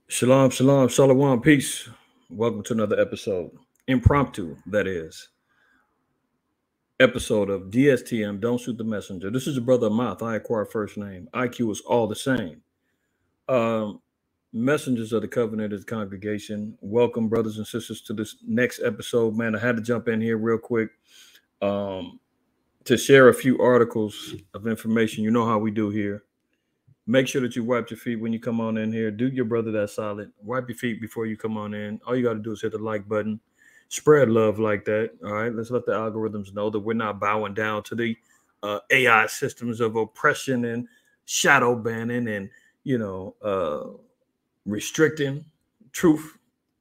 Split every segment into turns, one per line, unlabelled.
Shalom, shalom, shalom, peace. Welcome to another episode, impromptu, that is, episode of DSTM, Don't Shoot the Messenger. This is your brother Amath. I acquire first name. IQ is all the same. Um, Messengers of the covenant is the congregation. Welcome, brothers and sisters, to this next episode. Man, I had to jump in here real quick um, to share a few articles of information. You know how we do here. Make sure that you wipe your feet when you come on in here. Do your brother that solid. Wipe your feet before you come on in. All you got to do is hit the like button. Spread love like that. All right. Let's let the algorithms know that we're not bowing down to the AI systems of oppression and shadow banning and, you know, restricting truth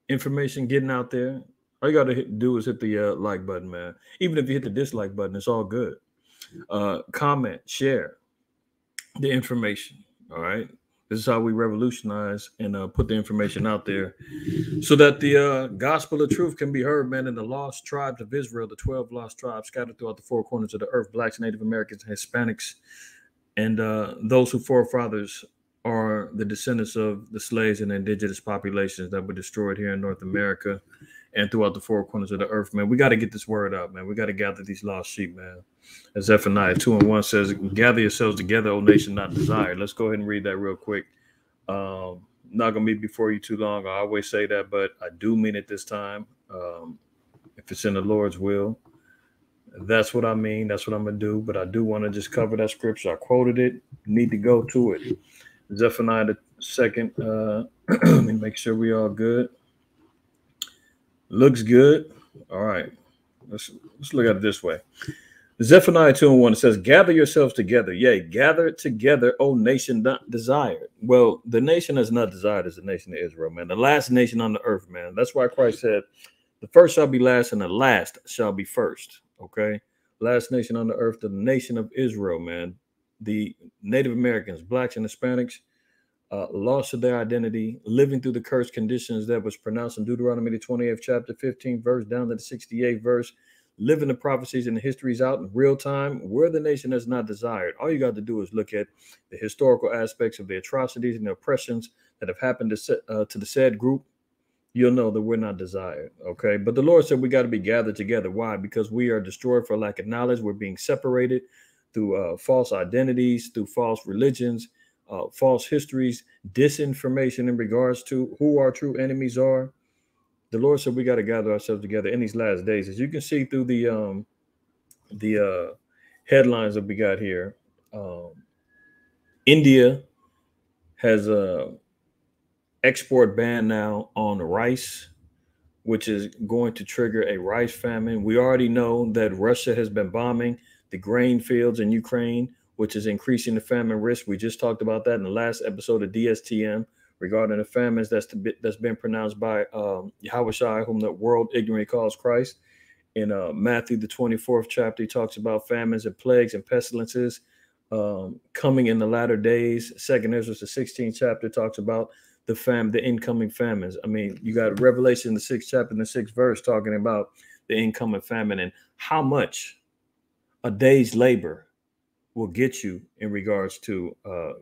information getting out there. All you got to do is hit the like button, man. Even if you hit the dislike button, it's all good. Comment, share the information. All right. This is how we revolutionize and put the information out there so that the gospel of truth can be heard, man, in the lost tribes of Israel, the 12 lost tribes scattered throughout the four corners of the earth, blacks, Native Americans, Hispanics, and those who forefathers are the descendants of the slaves and indigenous populations that were destroyed here in North America and throughout the four corners of the earth, man. We got to get this word out, man. We got to gather these lost sheep, man. As Zephaniah 2:1 says, gather yourselves together, O nation not desired. Let's go ahead and read that real quick. Not going to be before you too long. I always say that, but I do mean it this time. If it's in the Lord's will, that's what I mean. That's what I'm going to do. But I do want to just cover that scripture. I quoted it. Need to go to it. Zephaniah the second. Let me make sure we all good. Looks good. All right. Let's look at it this way. Zephaniah 2:1 says, gather yourselves together. Yea, gather together, O nation not desired. Well, the nation that's not desired is the nation of Israel, man. The last nation on the earth, man. That's why Christ said, the first shall be last and the last shall be first. Okay. Last nation on the earth, the nation of Israel, man. The Native Americans, blacks and Hispanics, loss of their identity, living through the cursed conditions that was pronounced in Deuteronomy the 28th chapter, 15th verse, down to the 68th verse, living the prophecies and the histories out in real time. We're the nation that's not desired. All you got to do is look at the historical aspects of the atrocities and the oppressions that have happened to the said group. You'll know that we're not desired. Okay. But the Lord said we got to be gathered together. Why? Because we are destroyed for lack of knowledge. We're being separated through false identities, through false religions, false histories, disinformation in regards to who our true enemies are. The Lord said we got to gather ourselves together in these last days, as you can see through the headlines that we got here. Um, India has a export ban now on rice, which is going to trigger a rice famine. We already know that Russia has been bombing the grain fields in Ukraine, which is increasing the famine risk. We just talked about that in the last episode of DSTM regarding the famines that's been pronounced by Yahweh whom the world ignorantly calls Christ. In Matthew the 24th chapter, he talks about famines and plagues and pestilences coming in the latter days. Second Ezra the 16th chapter talks about the incoming famines. I mean, you got Revelation the 6th chapter and the 6th verse talking about the incoming famine and how much a day's labor will get you in regards to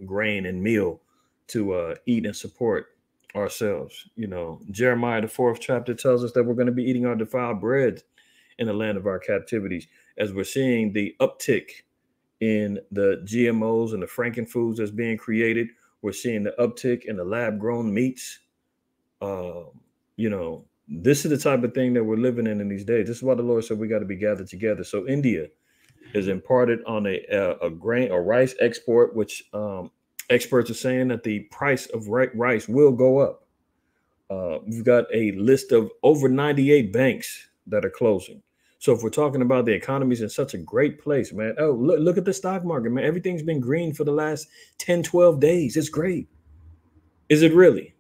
grain and meal to eat and support ourselves. You know, Jeremiah the 4th chapter tells us that we're going to be eating our defiled bread in the land of our captivities, as we're seeing the uptick in the GMOs and the frankenfoods that's being created. We're seeing the uptick in the lab grown meats. Uh, you know, this is the type of thing that we're living in these days. This is why the Lord said we got to be gathered together. So India is imparted on a grain or rice export, which experts are saying that the price of rice will go up. We've got a list of over 98 banks that are closing. So if we're talking about the economy's in such a great place, man, oh, look at the stock market, man. Everything's been green for the last 10, 12 days. It's great. Is it really?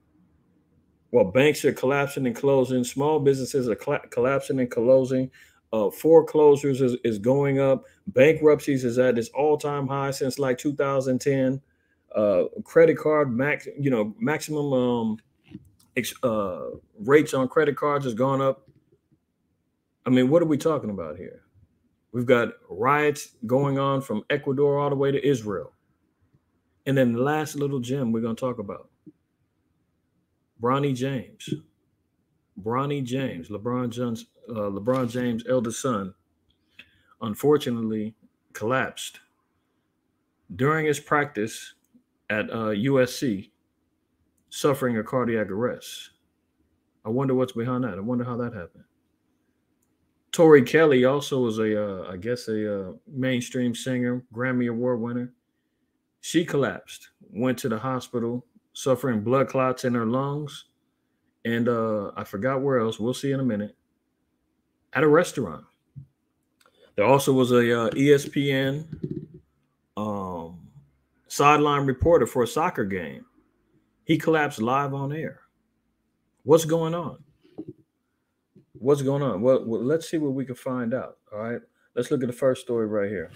Well, banks are collapsing and closing. Small businesses are collapsing and closing. Foreclosures is going up. Bankruptcies is at its all-time high since like 2010. Credit card maximum rates on credit cards has gone up. I mean, what are we talking about here? We've got riots going on from Ecuador all the way to Israel. And then the last little gem we're going to talk about. Bronny James. Bronny James, LeBron James' eldest son, unfortunately collapsed during his practice at USC, suffering a cardiac arrest. I wonder what's behind that. I wonder how that happened. Tori Kelly also was I guess a mainstream singer, Grammy Award winner. She collapsed, went to the hospital, suffering blood clots in her lungs, and I forgot where else. We'll see in a minute. At a restaurant. There also was a ESPN sideline reporter for a soccer game. He collapsed live on air. What's going on? What's going on? Well, let's see what we can find out. All right. Let's look at the first story right here.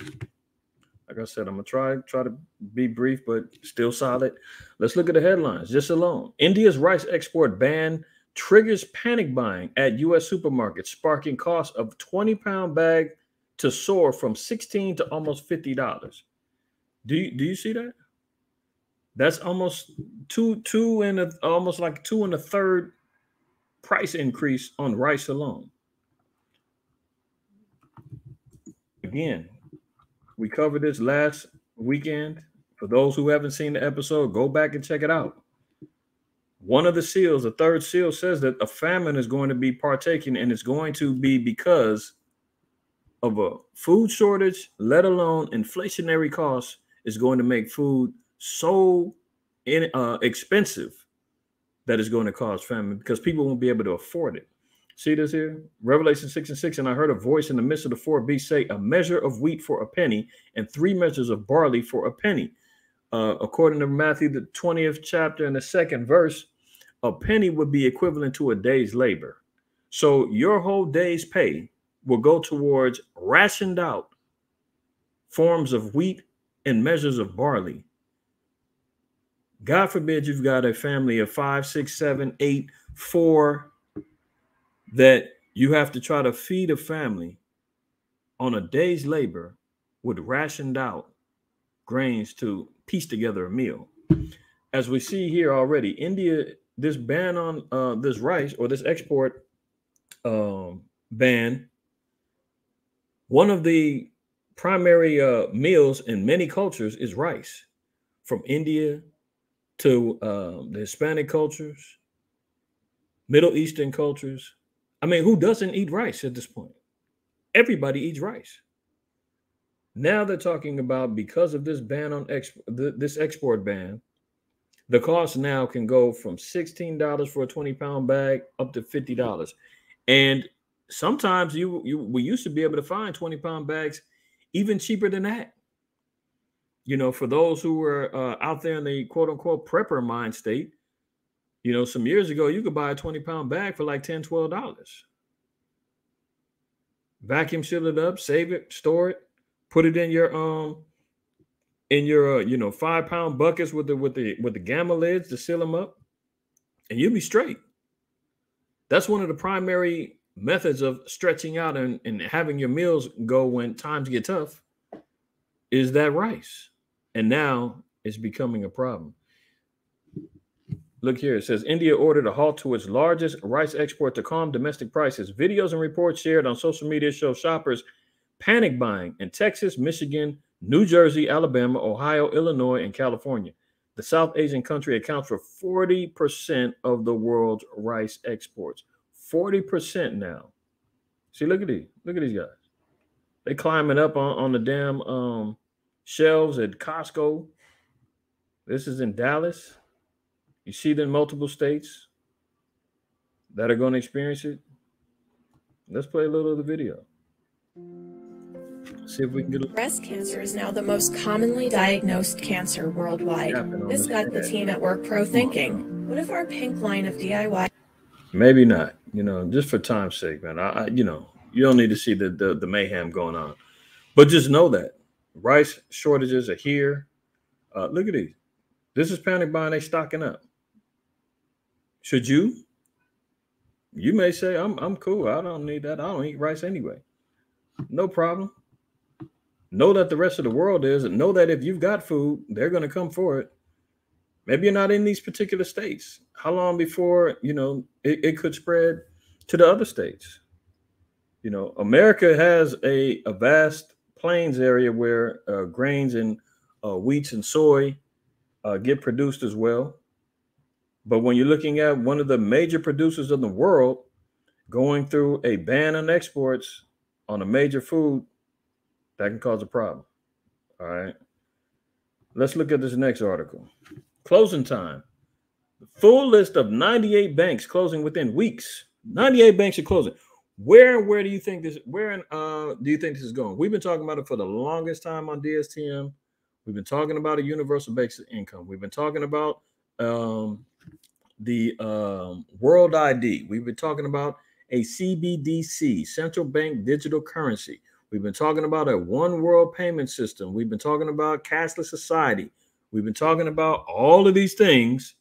Like I said, I'm gonna try to be brief, but still solid. Let's look at the headlines just alone. India's rice export ban triggers panic buying at U.S. supermarkets, sparking cost of 20-pound bag to soar from $16 to almost $50. Do you see that? That's almost almost like 2 1/3 price increase on rice alone. Again, we covered this last weekend. For those who haven't seen the episode, go back and check it out. One of the seals, the third seal, says that a famine is going to be partaken, and it's going to be because of a food shortage, let alone inflationary costs, is going to make food so expensive that is going to cause famine because people won't be able to afford it. See this here? Revelation 6:6, and I heard a voice in the midst of the four beasts say, a measure of wheat for a penny and 3 measures of barley for a penny. According to Matthew, the 20th chapter and the 2nd verse, a penny would be equivalent to a day's labor. So your whole day's pay will go towards rationed out forms of wheat and measures of barley. God forbid you've got a family of 5, 6, 7, 8, 4 that you have to try to feed a family on a day's labor with rationed out grains to piece together a meal. As we see here already, India, this ban on this rice or this export ban, one of the primary meals in many cultures is rice. From India to the Hispanic cultures, Middle Eastern cultures. I mean, who doesn't eat rice at this point? Everybody eats rice. Now they're talking about, because of this ban on this export ban, the cost now can go from $16 for a 20-pound bag up to $50. And sometimes we used to be able to find 20-pound bags even cheaper than that. You know, for those who were out there in the quote unquote prepper mind state, you know, some years ago, you could buy a 20-pound bag for like $10, $12. Vacuum seal it up, save it, store it, put it in your 5-pound buckets with the gamma lids to seal them up, and you'll be straight. That's one of the primary methods of stretching out and having your meals go when times get tough, is that rice. And now it's becoming a problem. Look here. It says India ordered a halt to its largest rice export to calm domestic prices. Videos and reports shared on social media show shoppers panic buying in Texas, Michigan, New Jersey, Alabama, Ohio, Illinois, and California. The South Asian country accounts for 40% of the world's rice exports. 40% now. See, look at these. Look at these guys. They climbing up on the damn shelves at Costco. This is in Dallas. You see them in multiple states that are going to experience it. Let's play a little of the video. See if we can get a...
Breast cancer is now the most commonly diagnosed cancer worldwide. This got the team at Work Pro thinking, what if our pink line of DIY...
Maybe not, just for time's sake, man. You don't need to see the mayhem going on. But just know that rice shortages are here. Look at these. This is panic buying. They stocking up. Should you? You may say, I'm cool. I don't need that. I don't eat rice anyway. No problem. Know that the rest of the world is, and know that if you've got food, they're going to come for it. Maybe you're not in these particular states. How long before, it could spread to the other states? America has a vast plains area where grains and wheats and soy get produced as well. But when you're looking at one of the major producers of the world going through a ban on exports on a major food, that can cause a problem. All right. Let's look at this next article. Closing time. Full list of 98 banks closing within weeks. 98 banks are closing. Where do you think this? Do you think this is going? We've been talking about it for the longest time on DSTM. We've been talking about a universal basic income. We've been talking about the World ID. We've been talking about a CBDC, central bank digital currency. We've been talking about a one world payment system. We've been talking about cashless society. We've been talking about all of these things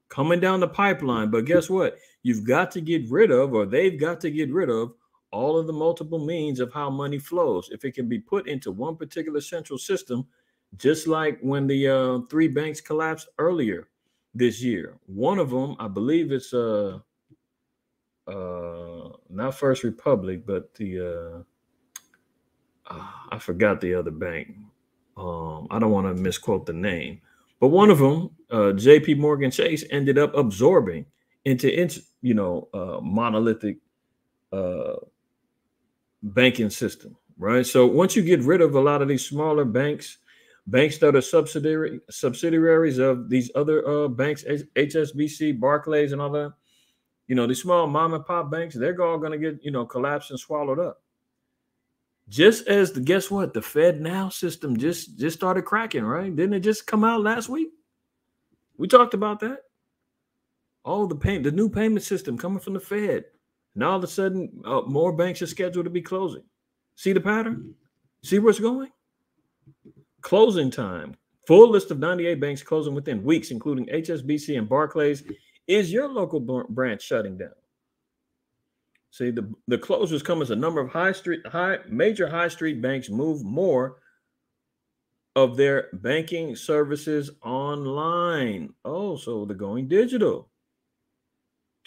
coming down the pipeline. But guess what? You've got to get rid of, or they've got to get rid of, all of the multiple means of how money flows. If it can be put into one particular central system, just like when the three banks collapsed earlier this year. One of them, I believe it's not First Republic, but the I forgot the other bank. I don't want to misquote the name, but one of them, J.P. Morgan Chase, ended up absorbing into monolithic banking system, right? So once you get rid of a lot of these smaller banks that are subsidiaries of these other banks, HSBC, Barclays, and all that, these small mom and pop banks, they're all going to get collapsed and swallowed up. Just as guess what? The Fed Now system just started cracking, right? Didn't it just come out last week? We talked about that. Oh, the new payment system coming from the Fed. And all of a sudden, more banks are scheduled to be closing. See the pattern? See where it's going? Closing time. Full list of 98 banks closing within weeks, including HSBC and Barclays. Is your local branch shutting down? See, the closures come as a number of major high street banks move more of their banking services online. Oh, so they're going digital.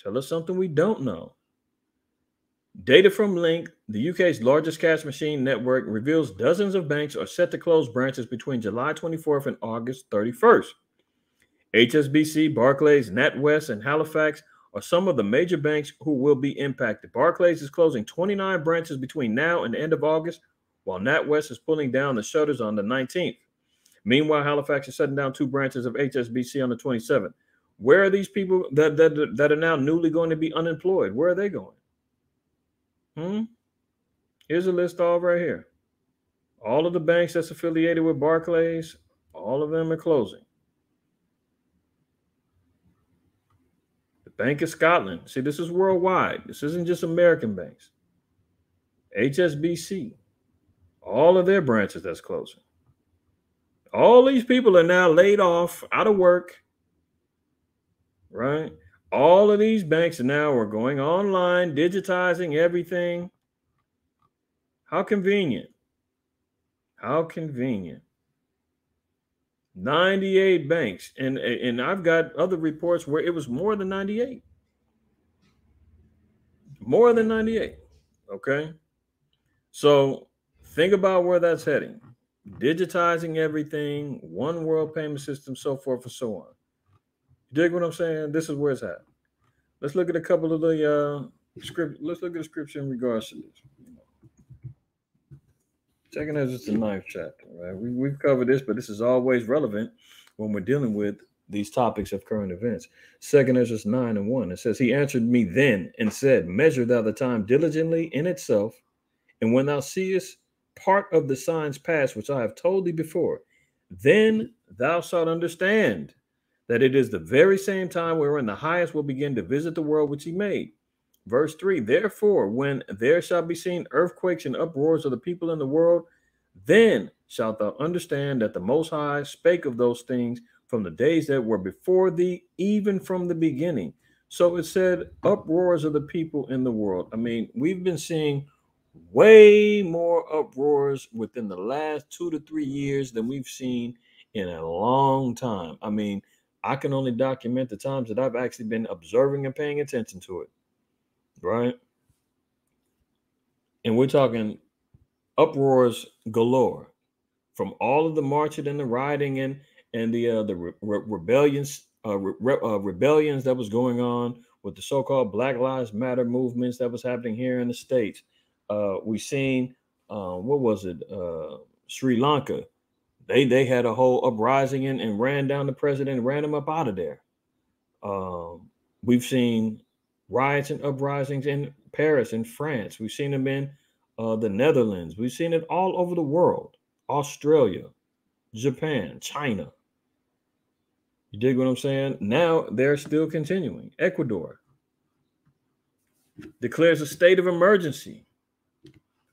Tell us something we don't know. Data from Link, the UK's largest cash machine network, reveals dozens of banks are set to close branches between July 24th and August 31st. HSBC, Barclays, NatWest, and Halifax are some of the major banks who will be impacted. Barclays is closing 29 branches between now and the end of August, while NatWest is pulling down the shutters on the 19th. Meanwhile, Halifax is shutting down 2 branches of HSBC on the 27th. Where are these people that are now newly going to be unemployed? Where are they going? Here's a list all right here. All of the banks that's affiliated with Barclays, all of them are closing. Bank of Scotland. See, this is worldwide. This isn't just American banks. HSBC, all of their branches that's closing. All these people are now laid off, out of work, right? All of these banks now are going online, digitizing everything. How convenient. How convenient. 98 banks. And I've got other reports where it was more than 98. More than 98. Okay. So think about where that's heading. Digitizing everything, one world payment system, so forth and so on. You dig what I'm saying? This is where it's at. Let's look at a couple of the script. Let's look at the scripture in regards to this. Second as it's the 9th chapter, right? We've covered this, but this is always relevant when we're dealing with these topics of current events. Second Ezra 9:1. It says, He answered me then and said, Measure thou the time diligently in itself, and when thou seest part of the signs pass, which I have told thee before, then thou shalt understand that it is the very same time wherein the highest will begin to visit the world which he made. Verse 3, Therefore, when there shall be seen earthquakes and uproars of the people in the world, then shalt thou understand that the Most High spake of those things from the days that were before thee, even from the beginning. So it said uproars of the people in the world. I mean, we've been seeing way more uproars within the last 2 to 3 years than we've seen in a long time. I mean, I can only document the times that I've actually been observing and paying attention to it, right? And we're talking uproars galore from all of the marching and the rioting and the rebellions rebellions that was going on with the so-called Black Lives Matter movements that was happening here in the States. We've seen what was it? Sri Lanka. They had a whole uprising and ran down the president, ran him up out of there. We've seen riots and uprisings in Paris and France. We've seen them in the Netherlands. We've seen it all over the world. Australia, Japan, China. You dig what I'm saying? Now they're still continuing. Ecuador declares a state of emergency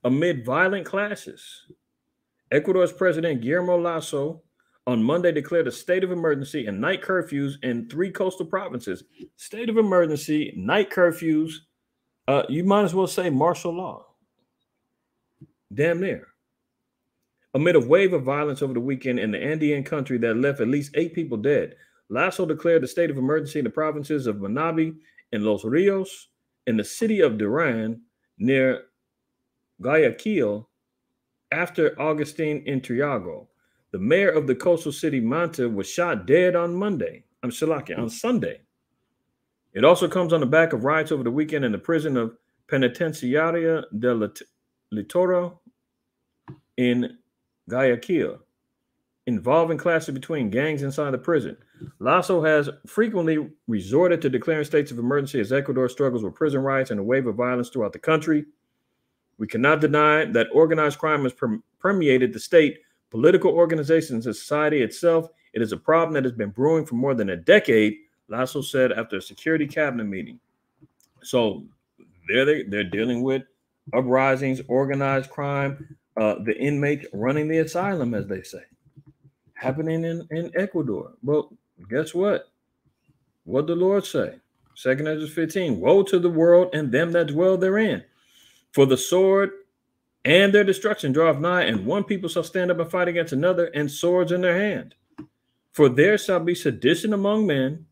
amid violent clashes. Ecuador's President Guillermo Lasso on Monday declared a state of emergency and night curfews in 3 coastal provinces. State of emergency, night curfews. You might as well say martial law. Damn near. Amid a wave of violence over the weekend in the Andean country that left at least 8 people dead, Lasso declared a state of emergency in the provinces of Manabí and Los Rios, in the city of Duran near Guayaquil, after Augustine Intriago, the mayor of the coastal city Manta, was shot dead on Sunday. It also comes on the back of riots over the weekend in the prison of Penitenciaria del Litoro in Guayaquil, involving clashes between gangs inside the prison. Lasso has frequently resorted to declaring states of emergency as Ecuador struggles with prison riots and a wave of violence throughout the country. We cannot deny that organized crime has permeated the state, political organizations, and society itself. It is a problem that has been brewing for more than a decade, Lasso said after a security cabinet meeting. So they're dealing with uprisings, organized crime, the inmates running the asylum, as they say, happening in Ecuador. Well, guess what? What the Lord say? 2 Ezra 15, woe to the world and them that dwell therein. For the sword and their destruction draweth nigh, and one people shall stand up and fight against another, and swords in their hand. For there shall be sedition among men.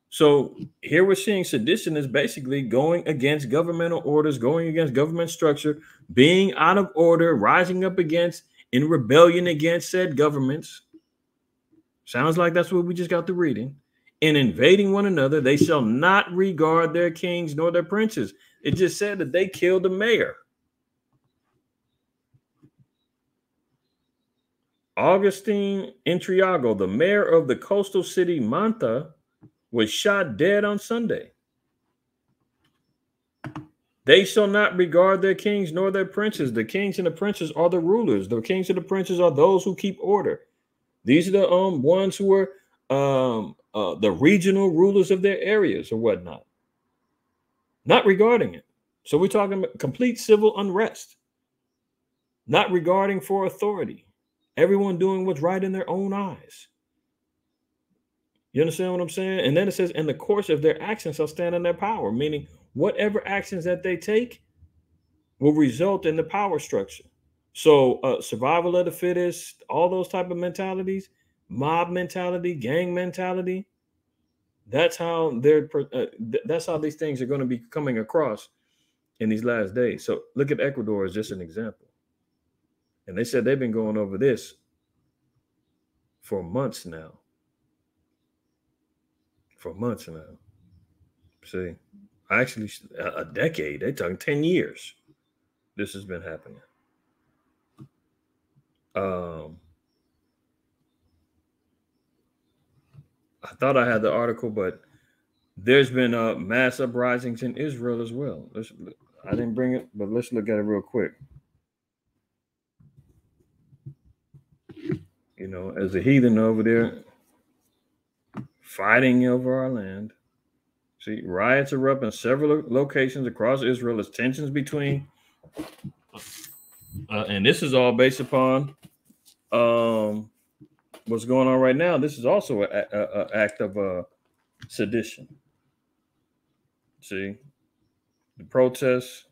So here we're seeing sedition is basically going against governmental orders, going against government structure, being out of order, rising up against, in rebellion against said governments. Sounds like that's what we just got through reading. In invading one another, they shall not regard their kings nor their princes. It just said that they killed the mayor. Augustine Intriago, the mayor of the coastal city Manta, was shot dead on Sunday. They shall not regard their kings nor their princes. The kings and the princes are the rulers. The kings and the princes are those who keep order. These are the ones who are the regional rulers of their areas or whatnot. Not regarding it. So we're talking about complete civil unrest. Not regarding for authority. Everyone doing what's right in their own eyes. You understand what I'm saying? And then it says, in the course of their actions shall stand in their power, meaning whatever actions that they take will result in the power structure. So survival of the fittest, all those type of mentalities, mob mentality, gang mentality, that's how that's how these things are going to be coming across in these last days. So look at Ecuador as just an example. And they said they've been going over this for months now. For months now. See, actually a decade. They're talking 10 years. This has been happening. I thought I had the article, but there's been mass uprisings in Israel as well. I didn't bring it, but let's look at it real quick. You know, as a heathen over there fighting over our land. See, riots erupt in several locations across Israel as tensions between, and this is all based upon what's going on right now. This is also an act of sedition. See, the protests.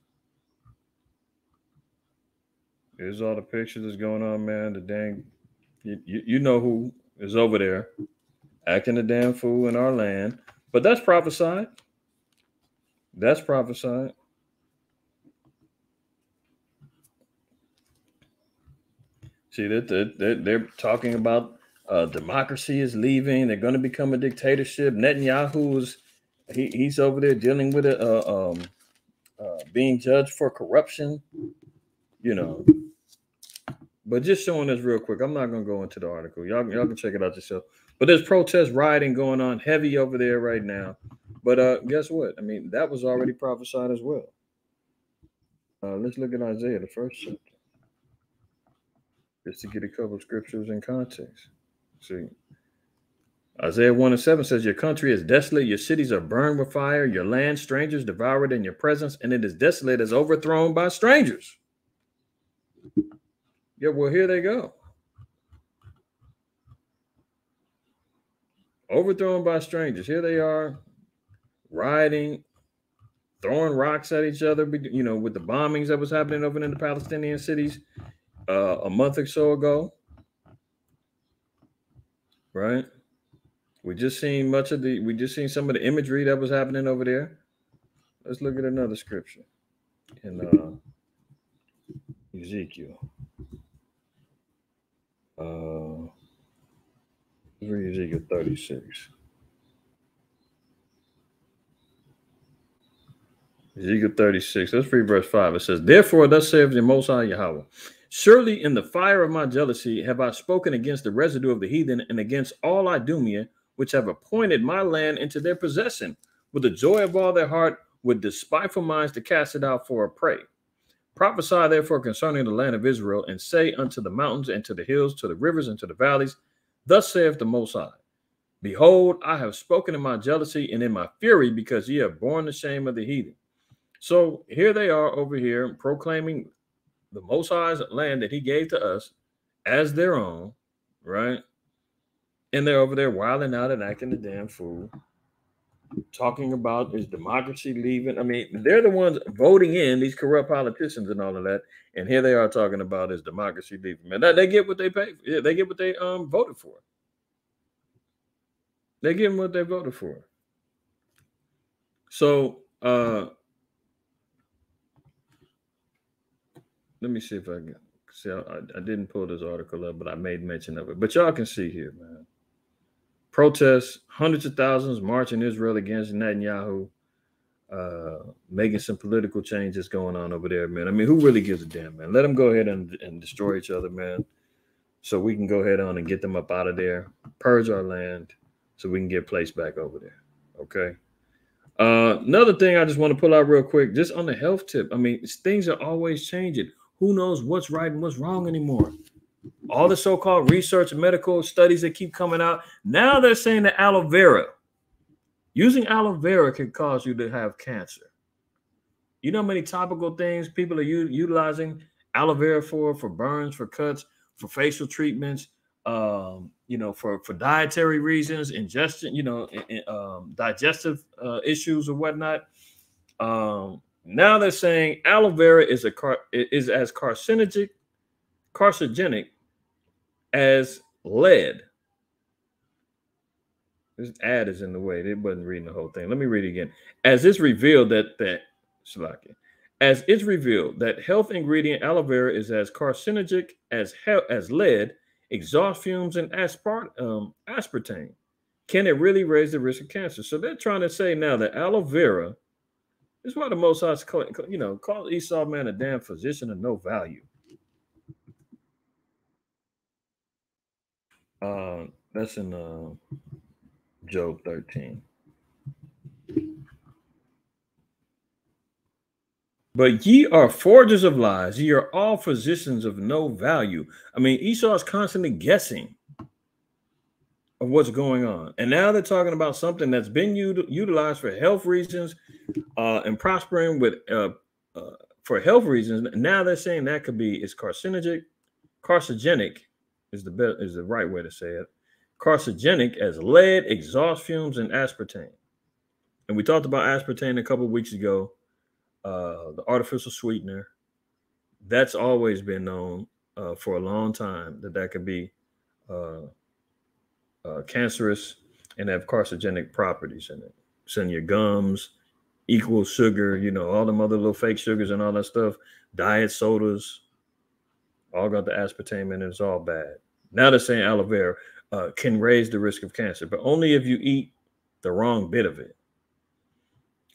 Here's all the pictures that's going on, man. The dang, you know who is over there acting a damn fool in our land. But that's prophesied. That's prophesied. See, they're talking about democracy is leaving. They're going to become a dictatorship. Netanyahu's he's over there dealing with it, being judged for corruption. You know, but just showing us real quick. I'm not going to go into the article. Y'all can check it out yourself. But there's protest rioting going on heavy over there right now. But guess what? I mean, that was already prophesied as well. Let's look at Isaiah, the first chapter, just to get a couple of scriptures in context. See, Isaiah 1:7 says, your country is desolate, your cities are burned with fire, your land strangers devoured in your presence, and it is desolate as overthrown by strangers. Yeah, well, here they go. Overthrown by strangers. Here they are, rioting, throwing rocks at each other, you know, with the bombings that was happening over in the Palestinian cities a month or so ago. Right? We just seen some of the imagery that was happening over there. Let's look at another scripture in Ezekiel. Read Ezekiel 36. Ezekiel 36. Let's read verse 5. It says, therefore, thus saith the Most High Yahweh, surely in the fire of my jealousy have I spoken against the residue of the heathen and against all Idumea, which have appointed my land into their possession, with the joy of all their heart, with despiteful minds to cast it out for a prey. Prophesy therefore concerning the land of Israel, and say unto the mountains and to the hills, to the rivers and to the valleys, thus saith the Most High, behold, I have spoken in my jealousy and in my fury, because ye have borne the shame of the heathen. So here they are over here proclaiming the Most High's land that he gave to us as their own, right? And they're over there wilding out and acting a damn fool, talking about is democracy leaving. I mean, they're the ones voting in these corrupt politicians and all of that. And here they are talking about is democracy leaving. Man, they get what they pay. Yeah, they get what they voted for. They give them what they voted for. So let me see if I can see. I didn't pull this article up, but I made mention of it. But y'all can see here, man. Protests, hundreds of thousands march in Israel against Netanyahu, making some political changes going on over there, man. I mean, who really gives a damn, man? Let them go ahead and destroy each other, man, so we can go ahead on and get them up out of there, purge our land, so we can get placed back over there, okay? Another thing I just want to pull out real quick, just on the health tip. I mean, things are always changing. Who knows what's right and what's wrong anymore? All the so-called research and medical studies that keep coming out. Now they're saying that aloe vera, using aloe vera can cause you to have cancer. You know how many topical things people are utilizing aloe vera for burns, for cuts, for facial treatments, you know, for dietary reasons, ingestion, you know, digestive issues or whatnot. Now they're saying aloe vera is as carcinogenic as lead. This ad is in the way. They wasn't reading the whole thing. Let me read it again. As it's revealed that health ingredient aloe vera is as carcinogenic as lead, exhaust fumes, and aspartame. Can it really raise the risk of cancer? So they're trying to say now that aloe vera is why the Most High call Esau man a damn physician of no value. That's in Job 13. But ye are forgers of lies. Ye are all physicians of no value. I mean, Esau is constantly guessing of what's going on. And now they're talking about something that's been utilized for health reasons and prospering with for health reasons. Now they're saying that could be is carcinogenic is the right way to say it. Carcinogenic as lead, exhaust fumes, and aspartame. And we talked about aspartame a couple of weeks ago. The artificial sweetener, that's always been known for a long time that could be cancerous. and have carcinogenic properties in it. It's in your gums, equal sugar, you know, all them other little fake sugars and all that stuff, diet sodas, all got the aspartame in it. It's all bad. Now they're saying aloe vera can raise the risk of cancer, but only if you eat the wrong bit of it.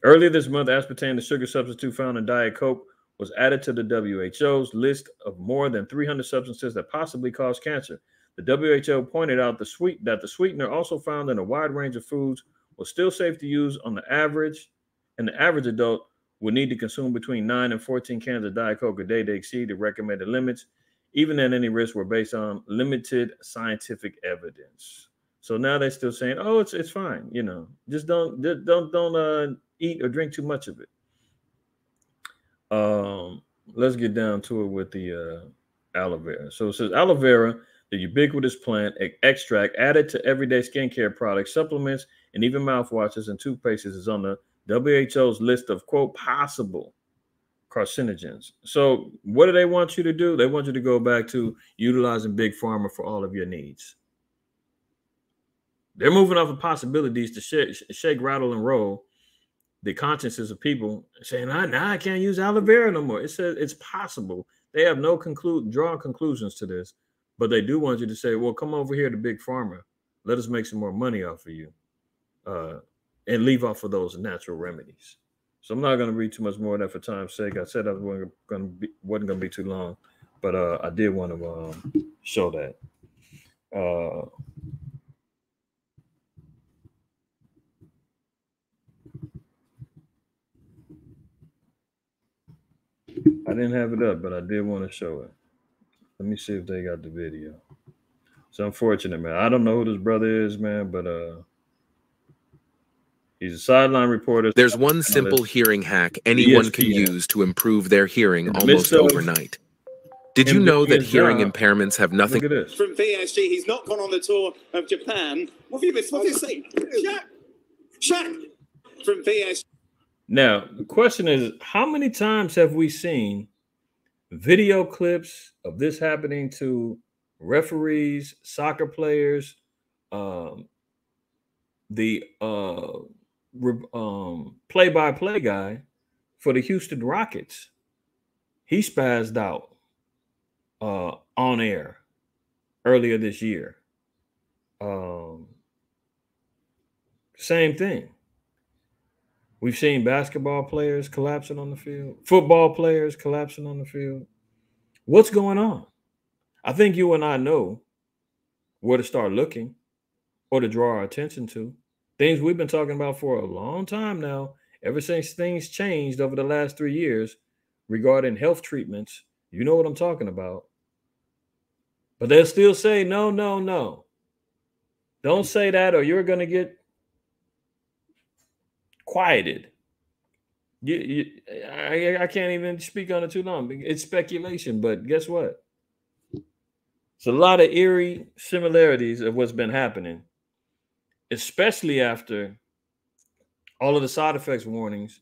Earlier this month, aspartame, the sugar substitute found in Diet Coke, was added to the WHO's list of more than 300 substances that possibly cause cancer. The WHO pointed out that the sweetener also found in a wide range of foods was still safe to use on the average, and the average adult would need to consume between 9 and 14 cans of Diet Coke a day to exceed the recommended limits, even then any risks were based on limited scientific evidence. So now they're still saying, oh, it's fine, you know, just don't eat or drink too much of it. Let's get down to it with the aloe vera. So it says aloe vera, the ubiquitous plant extract added to everyday skincare products, supplements, and even mouthwashes and toothpastes is on the WHO's list of, quote, possible carcinogens. So what do they want you to do? They want you to go back to utilizing Big Pharma for all of your needs. They're moving off of possibilities to shake, rattle, and roll the consciences of people, saying, now I can't use aloe vera no more. It says it's possible. They have no drawn conclusions to this, but they do want you to say, well, come over here to Big Pharma. Let us make some more money off of you and leave off of those natural remedies. So I'm not going to read too much more of that for time's sake. I said I wasn't going to be too long, but I did want to show that. I didn't have it up, but I did want to show it. Let me see if they got the video. It's unfortunate, man. I don't know who this brother is, man, but he's a sideline reporter.
There's one simple hearing hack anyone can use to improve their hearing almost overnight. Did you know that hearing impairments have nothing?
Look at this.
From PSG, he's not gone on the tour of Japan. What have you missed? What have you seen? Shaka from PSG.
Now, the question is, how many times have we seen video clips of this happening to referees, soccer players, the play-by-play guy for the Houston Rockets? He spazzed out on air earlier this year. Same thing. We've seen basketball players collapsing on the field, football players collapsing on the field. What's going on? I think you and I know where to start looking or to draw our attention to. Things we've been talking about for a long time now, ever since things changed over the last 3 years regarding health treatments. You know what I'm talking about. But they'll still say, no, no, no. Don't say that or you're going to get quieted. I can't even speak on it too long. It's speculation, but guess what? It's a lot of eerie similarities of what's been happening, especially after all of the side effects warnings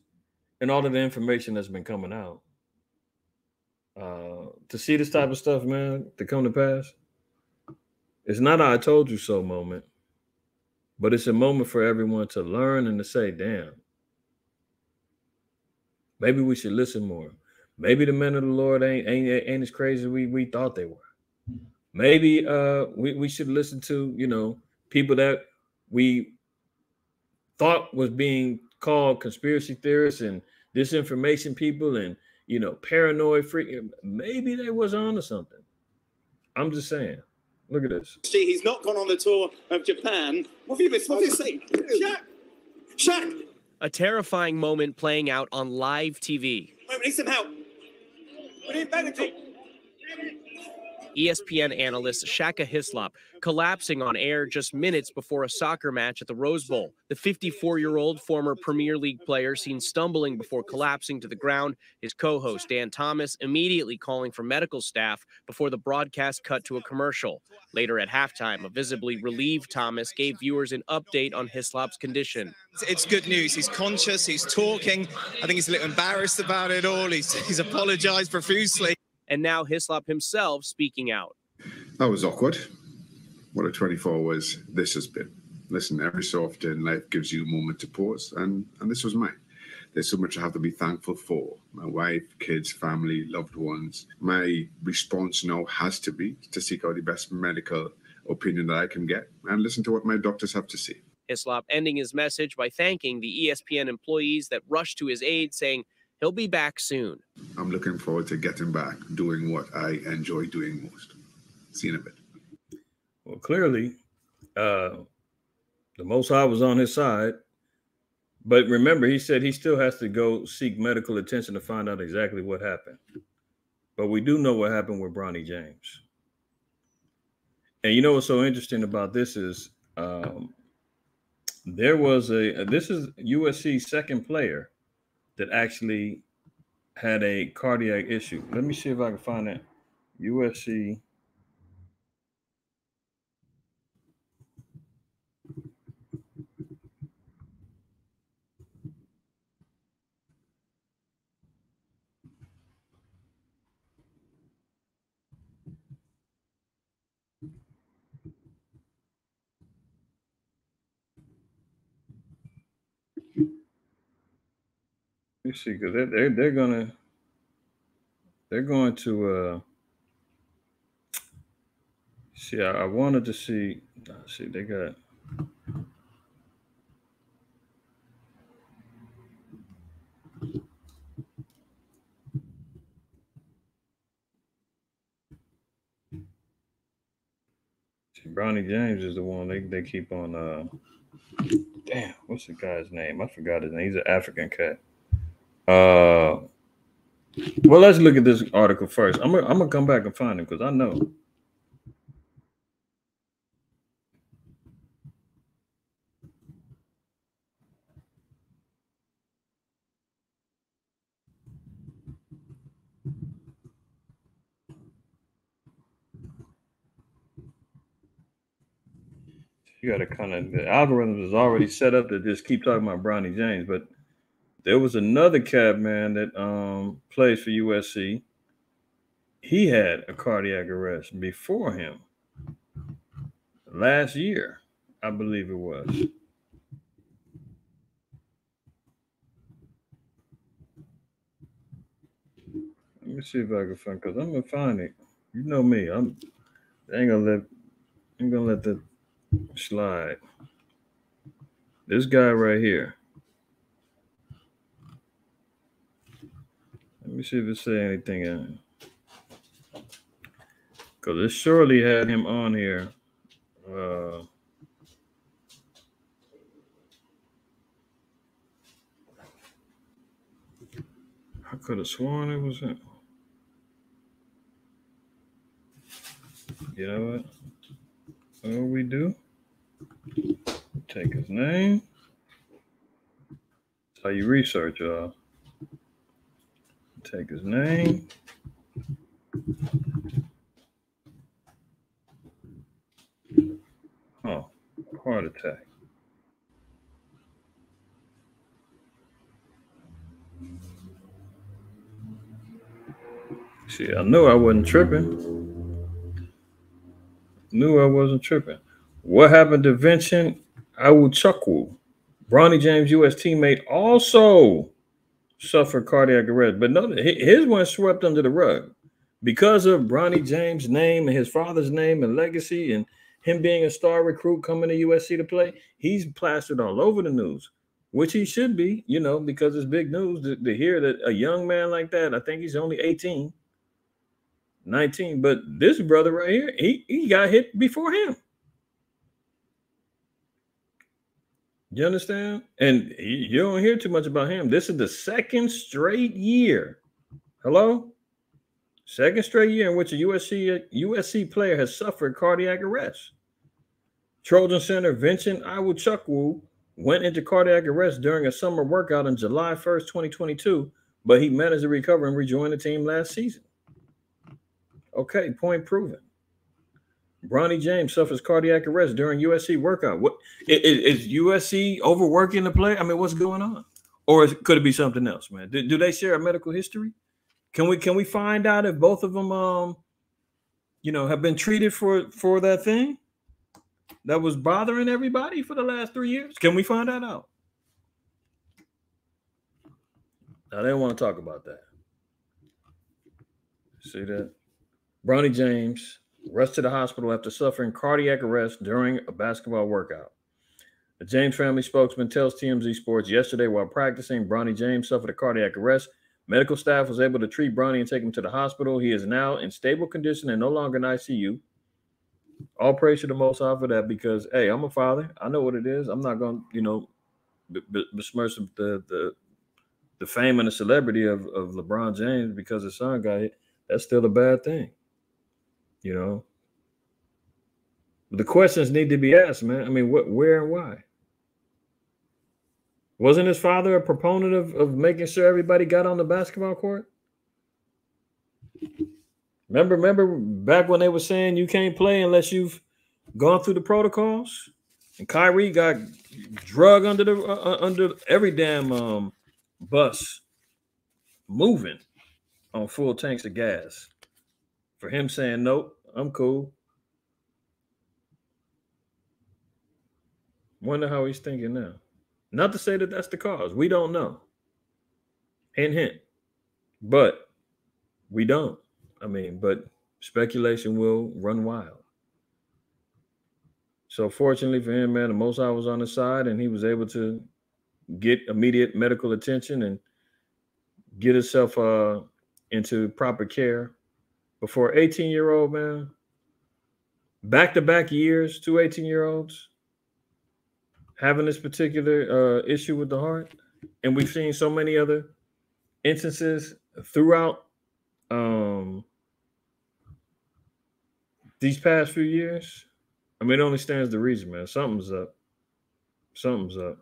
and all of the information that's been coming out. To see this type of stuff, man, to come to pass, it's not a I told you so moment, but it's a moment for everyone to learn and to say, damn, maybe we should listen more. Maybe the men of the Lord ain't as crazy as we thought they were. Maybe we should listen to, you know, people that we thought was being called conspiracy theorists and disinformation people and, you know, paranoid freak. Maybe they was onto something. I'm just saying. Look at this.
He's not gone on the tour of Japan. What have you missed? What have you seen? Shaka.
A terrifying moment playing out on live TV.
We need some help. We need medical.
ESPN analyst Shaka collapsing on air just minutes before a soccer match at the Rose Bowl. The 54-year-old former Premier League player seen stumbling before collapsing to the ground. His co-host, Dan Thomas, immediately calling for medical staff before the broadcast cut to a commercial. Later at halftime, a visibly relieved Thomas gave viewers an update on Hislop's condition.
It's good news. He's conscious. He's talking. I think he's a little embarrassed about it all. He's apologized profusely.
And now Hislop himself speaking out.
That was awkward. What a 24 this has been. listen, every so often life gives you a moment to pause, and this was mine. There's so much I have to be thankful for. My wife, kids, family, loved ones. My response now has to be to seek out the best medical opinion that I can get and listen to what my doctors have to say.
Hislop ending his message by thanking the ESPN employees that rushed to his aid, saying he'll be back soon.
I'm looking forward to getting back, doing what I enjoy doing most. See you in a bit.
Well, clearly, the Most High was on his side. But remember, he said he still has to go seek medical attention to find out exactly what happened. But we do know what happened with Ronnie James. And you know what's so interesting about this is there was this is USC's second player that actually had a cardiac issue. Let me see if I can find that. USC. You see, because they're going to see. I wanted to see. See, they got. See, Ronnie James is the one they keep on. Damn, what's the guy's name? I forgot his name. He's an African cat. Well, let's look at this article first. I'm gonna come back and find him because I know. You got to kind of, the algorithms is already set up to just keep talking about Ronnie James, but there was another cat, man, that plays for USC. He had a cardiac arrest before him last year, I believe it was. Let me see if I can find, because I'm gonna find it. You know me, I ain't gonna let that slide. This guy right here. Let me see if it say anything in it. Because it surely had him on here. I could have sworn it was him. You know what? What we do? Take his name. That's how you research, y'all. Take his name. Oh, heart attack. See, I knew I wasn't tripping. Knew I wasn't tripping. What happened to Vincent Awuchukwu? Ronnie James' U.S. teammate also suffered cardiac arrest, but no, his one swept under the rug because of Ronnie James' name and his father's name and legacy, and him being a star recruit coming to USC to play. He's plastered all over the news, which he should be, you know, because it's big news to hear that a young man like that. I think he's only 18. 19, but this brother right here, he got hit before him. You understand? And you don't hear too much about him. This is the second straight year. Hello? Second straight year in which a USC player has suffered cardiac arrest. Trojan center Vincent Awuchukwu went into cardiac arrest during a summer workout on July 1st, 2022, but he managed to recover and rejoin the team last season. Okay, point proven. Ronnie James suffers cardiac arrest during USC workout. What is USC overworking the player? I mean, what's going on? Or could it be something else, man? Do they share a medical history? Can we find out if both of them, you know, have been treated for that thing? that was bothering everybody for the last 3 years? Can we find that out? Now, they don't want to talk about that. See that? Ronnie James rushed to the hospital after suffering cardiac arrest during a basketball workout. The James family spokesman tells TMZ Sports yesterday while practicing, Ronnie James suffered a cardiac arrest. Medical staff was able to treat Bronny and take him to the hospital. He is now in stable condition and no longer in ICU. All praise to the Most High for that because, hey, I'm a father. I know what it is. I'm not going to, besmirch the fame and the celebrity of LeBron James because his son got hit. That's still a bad thing, The questions need to be asked, man. I mean, what, where, and why? Wasn't his father a proponent of making sure everybody got on the basketball court? Remember back when they were saying you can't play unless you've gone through the protocols? And Kyrie got drug under every damn bus moving on full tanks of gas. For him saying, nope, I'm cool. Wonder how he's thinking now. Not to say that that's the cause. We don't know. Hint, hint. But we don't. I mean, but speculation will run wild. So fortunately for him, man, the Most High was on his side and he was able to get immediate medical attention and get himself into proper care. But for an 18-year-old, man, back-to-back years, 2 18-year-olds, having this particular issue with the heart, and we've seen so many other instances throughout these past few years. I mean, it only stands to reason, man. Something's up. Something's up.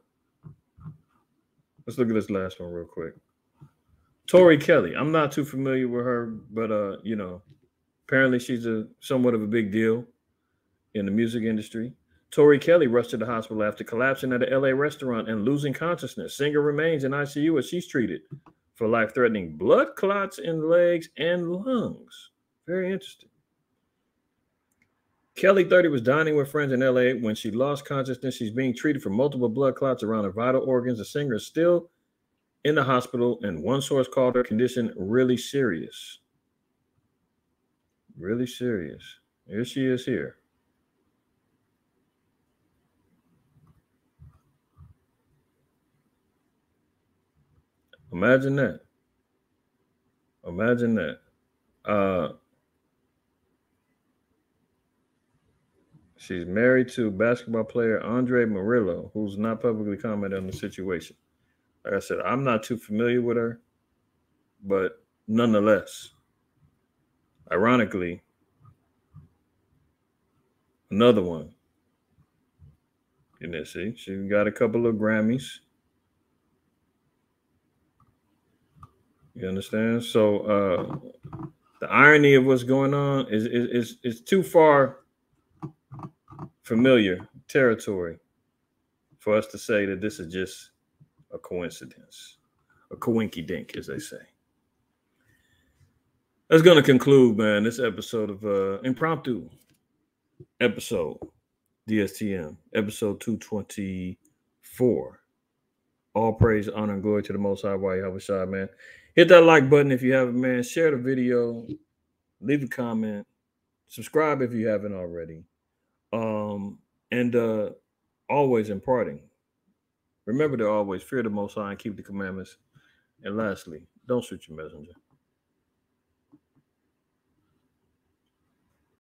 Let's look at this last one real quick. Tori Kelly. I'm not too familiar with her, but apparently she's somewhat of a big deal in the music industry. Tori Kelly rushed to the hospital after collapsing at a LA restaurant and losing consciousness. Singer remains in ICU as she's treated for life-threatening blood clots in legs and lungs. Very interesting. Kelly, 30, was dining with friends in LA when she lost consciousness. She's being treated for multiple blood clots around her vital organs. The singer is still in the hospital, and one source called her condition really serious. Really serious. Here she is here. Imagine that. Imagine that. She's married to basketball player Andre Murillo, who's not publicly commented on the situation. Like I said, I'm not too familiar with her, but nonetheless, ironically, another one. See, she got a couple of Grammys. You understand? So the irony of what's going on is too far familiar territory for us to say that this is just a coincidence, a coinky-dink, as they say. That's going to conclude, man, this episode of Impromptu episode, DSTM, episode 224. All praise, honor, and glory to the Most High, IQAhmath, man. Hit that like button if you haven't, man. Share the video. Leave a comment. Subscribe if you haven't already. And always imparting. Remember to always fear the Most High and keep the commandments. And lastly, don't shoot your messenger.